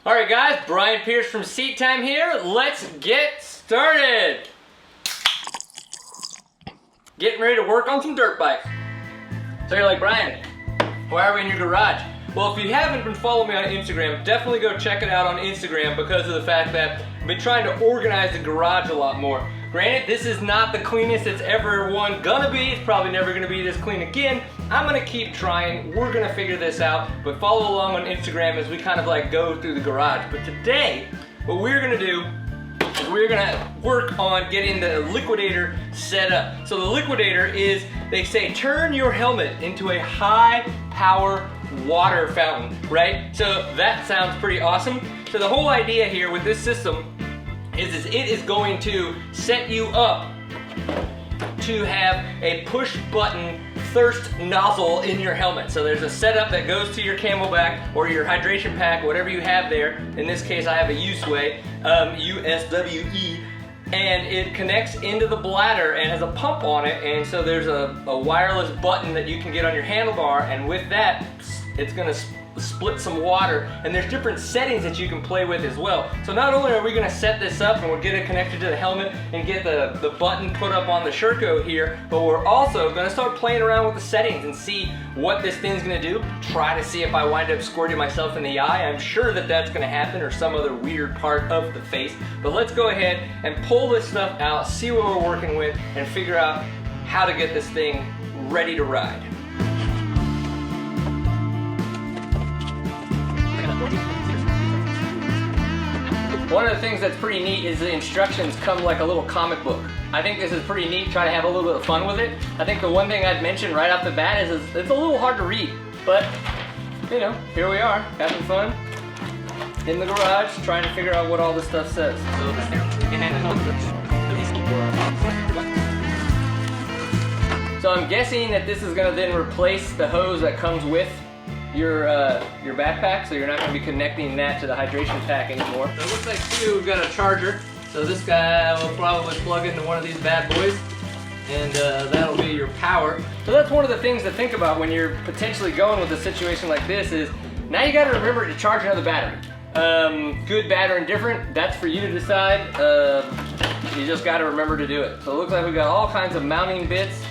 Alright guys, Brian Pierce from Seat Time here. Let's get started. Getting ready to work on some dirt bikes. So you're like, Brian, why are we in your garage? Well, if you haven't been following me on Instagram, definitely go check it out on Instagram because of the fact that I've been trying to organize the garage a lot more. Granted, this is not the cleanest it's ever gonna be. It's probably never gonna be this clean again. I'm gonna keep trying. We're gonna figure this out, but follow along on Instagram as we kind of like go through the garage. But today, what we're gonna do is we're gonna work on getting the LiquidAider set up. So the LiquidAider is, they say, turn your helmet into a high power water fountain, right? So that sounds pretty awesome. So the whole idea here with this system is it is going to set you up to have a push button thirst nozzle in your helmet. So there's a setup that goes to your Camelback or your hydration pack, whatever you have there. In this case, I have a USWE, USWE, and it connects into the bladder and has a pump on it. And so there's a wireless button that you can get on your handlebar, and with that, it's gonna split some water, and there's different settings that you can play with as well. So not only are we gonna set this up and we'll get it connected to the helmet and get the button put up on the Sherco here, but we're also gonna start playing around with the settings and see what this thing's gonna do. Try to see if I wind up squirting myself in the eye. I'm sure that that's gonna happen, or some other weird part of the face. But let's go ahead and pull this stuff out, see what we're working with, and figure out how to get this thing ready to ride. One of the things that's pretty neat is the instructions come like a little comic book. I think this is pretty neat, try to have a little bit of fun with it. I think the one thing I'd mention right off the bat is it's a little hard to read, but you know, here we are, having fun in the garage, trying to figure out what all this stuff says. So I'm guessing that this is gonna then replace the hose that comes with your backpack, so you're not going to be connecting that to the hydration pack anymore. So it looks like too, we've got a charger, so this guy will probably plug into one of these bad boys, and that'll be your power. So that's one of the things to think about when you're potentially going with a situation like this is, now you got to remember to charge another battery. Good, bad, or indifferent, that's for you to decide. You just got to remember to do it. So it looks like we've got all kinds of mounting bits,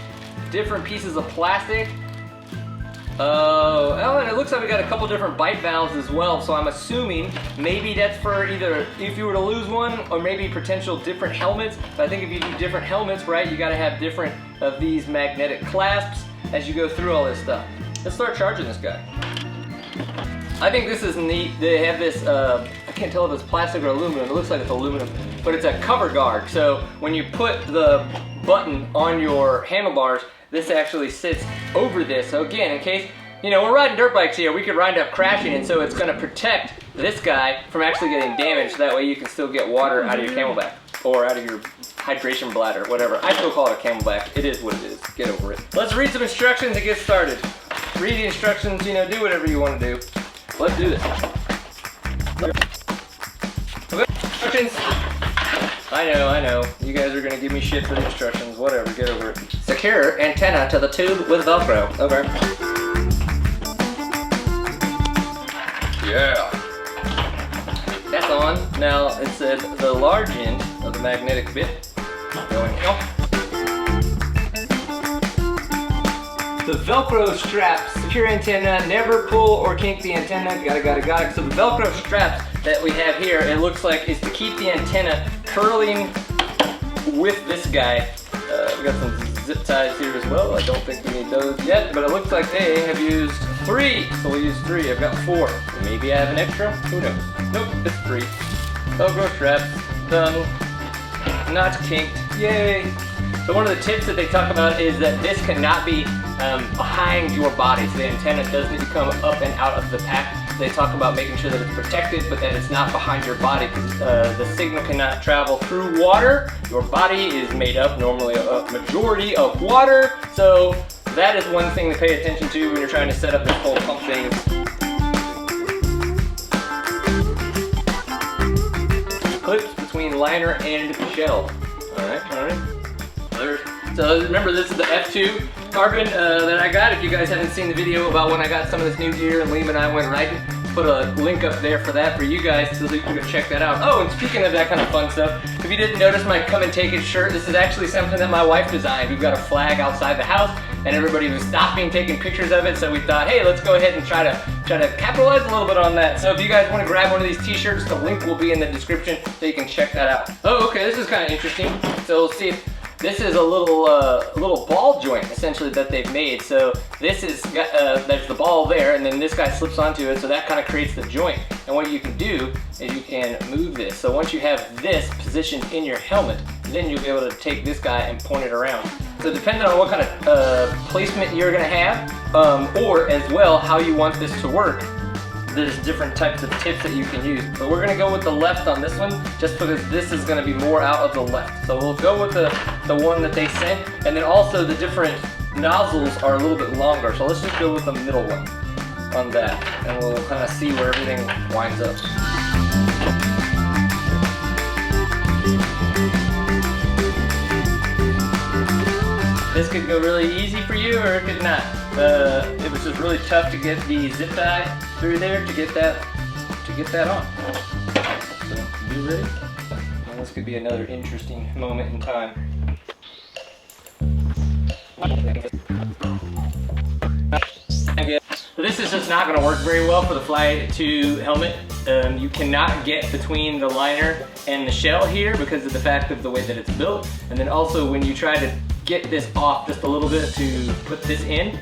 different pieces of plastic. Oh, and it looks like we got a couple different bite valves as well, so I'm assuming maybe that's for either if you were to lose one, or maybe potential different helmets. But I think if you do different helmets, right, you got to have different of these magnetic clasps as you go through all this stuff. Let's start charging this guy. I think this is neat. They have this, I can't tell if it's plastic or aluminum. It looks like it's aluminum, but it's a cover guard. So when you put the button on your handlebars, this actually sits over this. So again, in case, you know, we're riding dirt bikes here, we could wind up crashing, and so it's gonna protect this guy from actually getting damaged. That way you can still get water out of your Camelback, or out of your hydration bladder, whatever. I still call it a Camelback. It is what it is. Get over it. Let's read some instructions and get started. Read the instructions, you know, do whatever you want to do. Let's do this. Okay, instructions. I know. You guys are gonna give me shit for the instructions. Whatever, get over it. Secure antenna to the tube with Velcro. Okay. Yeah. That's on. Now it says the large end of the magnetic bit going out. The Velcro straps, secure antenna, never pull or kink the antenna, got it. So the Velcro straps that we have here, it looks like, is to keep the antenna curling with this guy. We got some zip ties here as well. I don't think we need those yet, but it looks like they have used 3. So we'll use 3, I've got 4. Maybe I have an extra, who knows? Nope, it's 3. Velcro straps, done, not kinked, yay. So one of the tips that they talk about is that this cannot be behind your body, so the antenna does need to come up and out of the pack. They talk about making sure that it's protected, but that it's not behind your body, because the signal cannot travel through water. Your body is made up normally a majority of water, so that is one thing to pay attention to when you're trying to set up this whole pump thing. Clips between liner and shell. All right. So remember, this is the F2 carbon that I got. If you guys haven't seen the video about when I got some of this new gear and Liam and I went riding, put a link up there for that for you guys so that you can go check that out. Oh, and speaking of that kind of fun stuff, if you didn't notice my Come and Take It shirt, this is actually something that my wife designed. We've got a flag outside the house and everybody was stopping, taking pictures of it, so we thought, hey, let's go ahead and try to capitalize a little bit on that. So if you guys want to grab one of these t-shirts, the link will be in the description so you can check that out. Oh, okay, this is kind of interesting. So we'll see if this is a little ball joint essentially that they've made. So this is there's the ball there, and then this guy slips onto it, so that kind of creates the joint. And what you can do is you can move this. So once you have this positioned in your helmet, then you'll be able to take this guy and point it around. So depending on what kind of placement you're gonna have, or as well how you want this to work, there's different types of tips that you can use. But we're gonna go with the left on this one, just because this is gonna be more out of the left. So we'll go with the one that they sent, and then also the different nozzles are a little bit longer. So let's just go with the middle one on that, and we'll kind of see where everything winds up. This could go really easy for you, or it could not. It was just really tough to get the zip tie through there to get that on. So, you ready? Well, this could be another interesting moment in time. So this is just not going to work very well for the Fly 2 helmet. You cannot get between the liner and the shell here because of the fact of the way that it's built. And then also when you try to get this off just a little bit to put this in,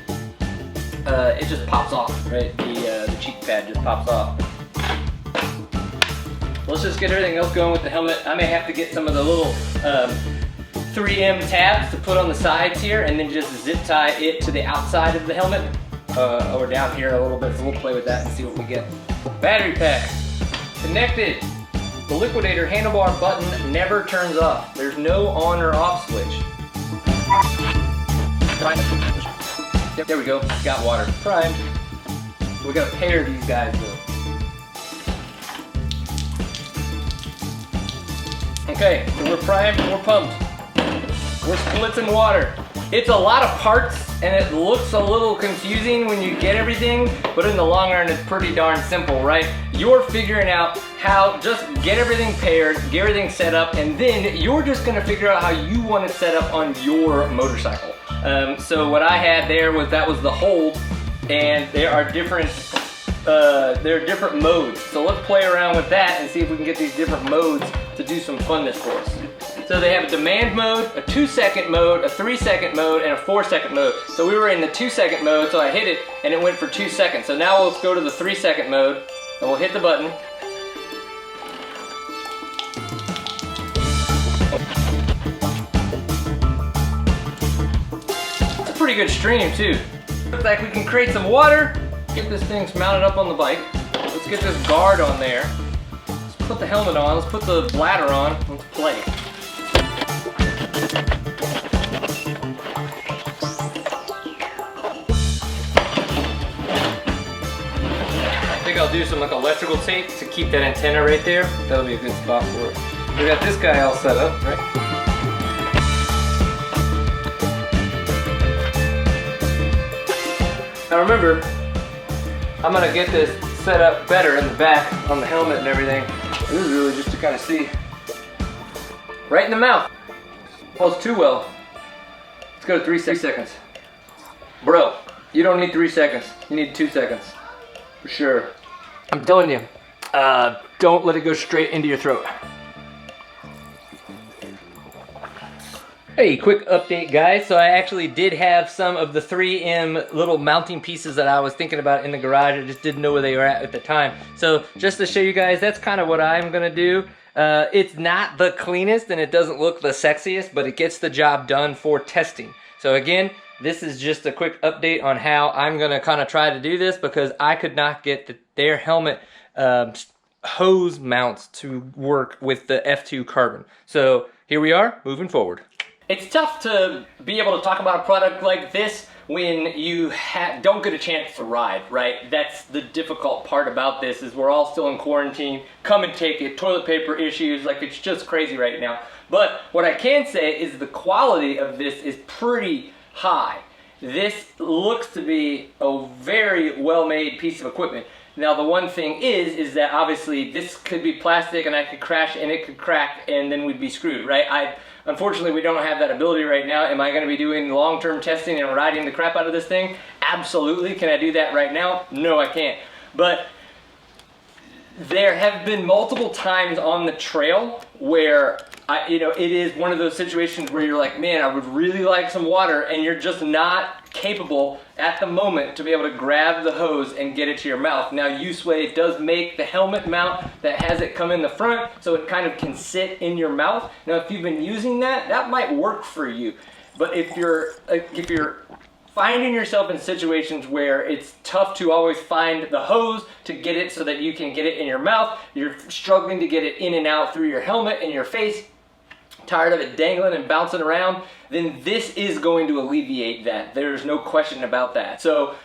it just pops off, right? The cheek pad just pops off. Let's just get everything else going with the helmet. I may have to get some of the little 3M tabs to put on the sides here, and then just zip tie it to the outside of the helmet, or down here a little bit, so we'll play with that and see what we get. Battery pack, connected. The LiquidAider handlebar button never turns off. There's no on or off switch. Yep, there we go, got water. Primed. We gotta pair these guys though. Okay, so we're primed and we're pumped. We're splitzing water. It's a lot of parts and it looks a little confusing when you get everything, but in the long run it's pretty darn simple, right? You're figuring out how, just get everything paired, get everything set up, and then you're just gonna figure out how you want it set up on your motorcycle. So what I had there was, that was the hold, and there are different modes. So let's play around with that and see if we can get these different modes to do some funness for us. So they have a demand mode, a 2-second mode, a 3-second mode, and a 4-second mode. So we were in the 2-second mode, so I hit it and it went for 2 seconds. So now let's go to the 3-second mode and we'll hit the button. It's a pretty good stream too. Looks like we can create some water, get this thing mounted up on the bike. Let's get this guard on there. Let's put the helmet on, let's put the bladder on, let's play. I think I'll do some like electrical tape to keep that antenna right there. That'll be a good spot for it. We got this guy all set up, right? Now remember, I'm gonna get this set up better in the back on the helmet and everything. This is really just to kind of see. Right in the mouth. Pulls too well. Let's go to 3 seconds. Bro, you don't need 3 seconds. You need 2 seconds. For sure. I'm telling you, don't let it go straight into your throat. Hey, quick update guys. So I actually did have some of the 3M little mounting pieces that I was thinking about in the garage. I just didn't know where they were at the time. So just to show you guys, that's kind of what I'm gonna do. It's not the cleanest and it doesn't look the sexiest, but it gets the job done for testing. So again, this is just a quick update on how I'm gonna kind of try to do this, because I could not get their helmet hose mounts to work with the F2 carbon. So here we are, moving forward. It's tough to be able to talk about a product like this when you don't get a chance to ride, right? That's the difficult part about this, is we're all still in quarantine. Come and take it, toilet paper issues, like it's just crazy right now. But what I can say is the quality of this is pretty high. This looks to be a very well-made piece of equipment. Now the one thing is that obviously this could be plastic and I could crash and it could crack and then we'd be screwed, right? Unfortunately, we don't have that ability right now. Am I going to be doing long-term testing and riding the crap out of this thing? Absolutely. Can I do that right now? No, I can't. But there have been multiple times on the trail where it is one of those situations where you're like, man, I would really like some water, and you're just not capable at the moment to be able to grab the hose and get it to your mouth. Now, USWE does make the helmet mount that has it come in the front, so it kind of can sit in your mouth. Now, if you've been using that, that might work for you. But if you're finding yourself in situations where it's tough to always find the hose to get it so that you can get it in your mouth, you're struggling to get it in and out through your helmet and your face, tired of it dangling and bouncing around, then this is going to alleviate that. There's no question about that. So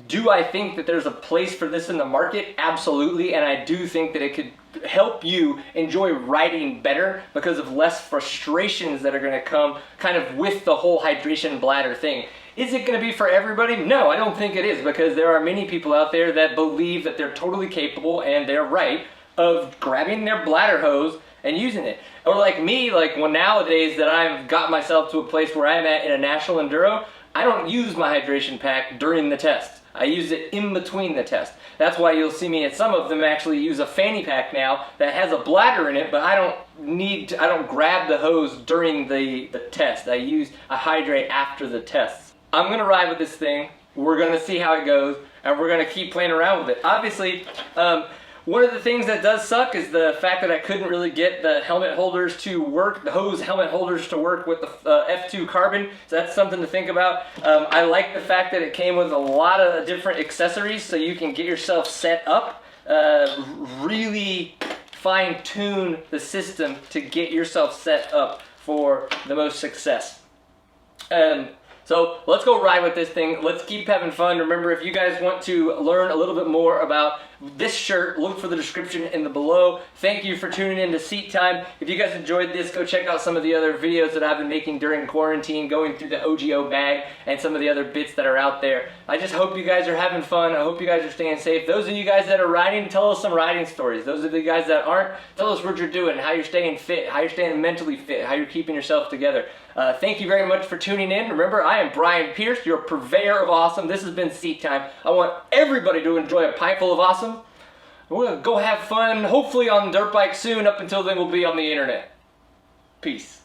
do I think that there's a place for this in the market? Absolutely, and I do think that it could help you enjoy riding better because of less frustrations that are going to come kind of with the whole hydration bladder thing. Is it going to be for everybody? No, I don't think it is, because there are many people out there that believe that they're totally capable, and they're right, of grabbing their bladder hose and using it. Or like me, nowadays that I've got myself to a place where I'm at in a national enduro, I don't use my hydration pack during the test. I use it in between the test. That's why you'll see me at some of them actually use a fanny pack now that has a bladder in it, but I don't grab the hose during the test. I hydrate after the tests. I'm gonna ride with this thing. We're gonna see how it goes, and we're gonna keep playing around with it. Obviously, one of the things that does suck is the fact that I couldn't really get the helmet holders to work, the hose helmet holders to work with the F2 carbon, so that's something to think about. I like the fact that it came with a lot of different accessories so you can get yourself set up, really fine-tune the system to get yourself set up for the most success. So let's go ride with this thing. Let's keep having fun. Remember, if you guys want to learn a little bit more about this shirt, look for the description in the below. Thank you for tuning in to Seat Time. If you guys enjoyed this, go check out some of the other videos that I've been making during quarantine, going through the OGO bag and some of the other bits that are out there. I just hope you guys are having fun. I hope you guys are staying safe. Those of you guys that are riding, tell us some riding stories. Those of you guys that aren't, tell us what you're doing, how you're staying fit, how you're staying mentally fit, how you're keeping yourself together. Thank you very much for tuning in. Remember, I am Brian Pierce, your purveyor of awesome. This has been Seat Time. I want everybody to enjoy a pint full of awesome. We're going to go have fun, hopefully on dirt bike soon. Up until then, we'll be on the internet. Peace.